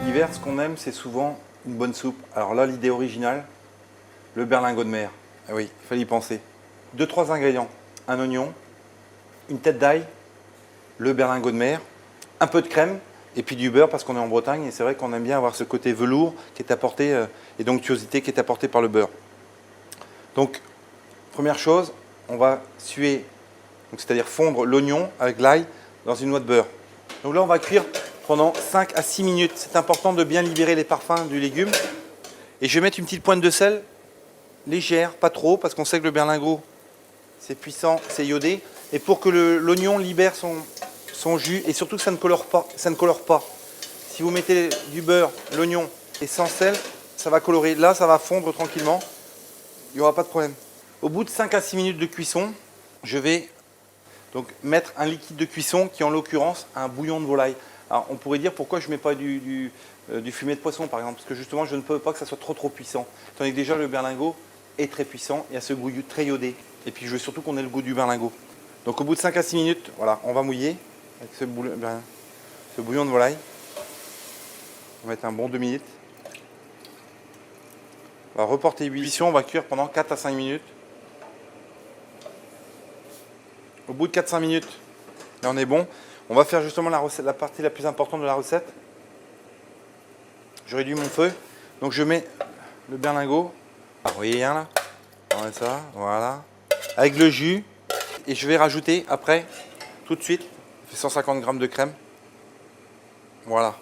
L'hiver, ce qu'on aime, c'est souvent une bonne soupe. Alors là, l'idée originale, le berlingot de mer. Ah oui, il fallait y penser. 2-3 ingrédients. Un oignon, une tête d'ail, le berlingot de mer, un peu de crème et puis du beurre parce qu'on est en Bretagne et c'est vrai qu'on aime bien avoir ce côté velours qui est apporté et d'onctuosité qui est apporté par le beurre. Donc, première chose, on va suer, c'est-à-dire fondre l'oignon avec l'ail dans une noix de beurre. Donc là, on va cuire pendant 5 à 6 minutes. C'est important de bien libérer les parfums du légume. Et je vais mettre une petite pointe de sel, légère, pas trop, parce qu'on sait que le berlingot, c'est puissant, c'est iodé. Et pour que l'oignon libère son jus, et surtout que ça ne colore pas. Si vous mettez du beurre, l'oignon, et sans sel, ça va colorer. Là, ça va fondre tranquillement. Il n'y aura pas de problème. Au bout de 5 à 6 minutes de cuisson, je vais donc mettre un liquide de cuisson qui est en l'occurrence un bouillon de volaille. Alors on pourrait dire pourquoi je ne mets pas du fumet de poisson par exemple, parce que justement je ne peux pas que ça soit trop puissant. Tandis que déjà le berlingot est très puissant, il y a ce goût très iodé. Et puis je veux surtout qu'on ait le goût du berlingot. Donc au bout de 5 à 6 minutes, voilà, on va mouiller avec ce bouillon de volaille. On va mettre un bon 2 minutes. On va reporter ébullition, on va cuire pendant 4 à 5 minutes. Au bout de 4-5 minutes, là on est bon. On va faire justement la partie la plus importante de la recette. Je réduis mon feu. Donc je mets le berlingot. Vous voyez là, on met ça, voilà. Avec le jus. Et je vais rajouter après, tout de suite, 150 g de crème. Voilà.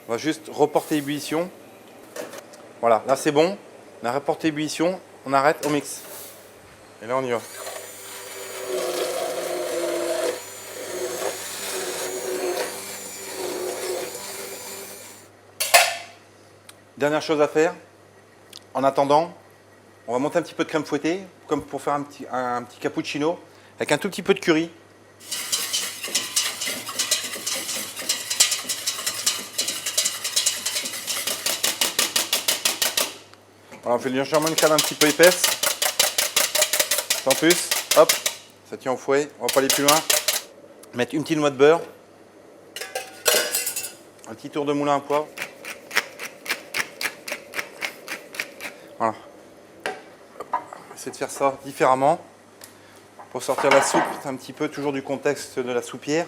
On va juste reporter ébullition. Voilà, là c'est bon. On a reporté ébullition, on arrête, on mixe. Et là on y va. Dernière chose à faire, en attendant, on va monter un petit peu de crème fouettée, comme pour faire un petit cappuccino, avec un tout petit peu de curry. Voilà, on fait légèrement une crème un petit peu épaisse. Sans plus, hop, ça tient au fouet, on va pas aller plus loin. Mettre une petite noix de beurre. Un petit tour de moulin à poivre. Voilà. On va essayer de faire ça différemment. Pour sortir la soupe, c'est un petit peu toujours du contexte de la soupière.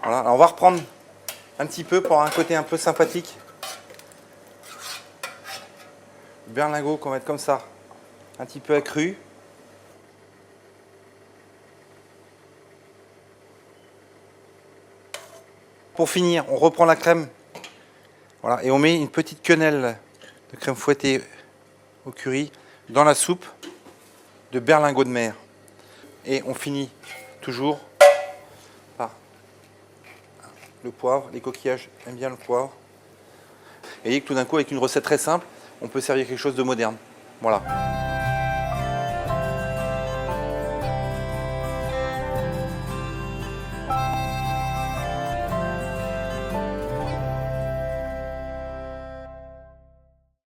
Voilà, alors on va reprendre un petit peu pour avoir un côté un peu sympathique. Le berlingot qu'on va mettre comme ça, un petit peu accru. Pour finir, on reprend la crème. Voilà, et on met une petite quenelle de crème fouettée au curry dans la soupe de berlingot de mer. Et on finit toujours par le poivre. Les coquillages aiment bien le poivre. Et vous voyez que tout d'un coup, avec une recette très simple, on peut servir quelque chose de moderne. Voilà.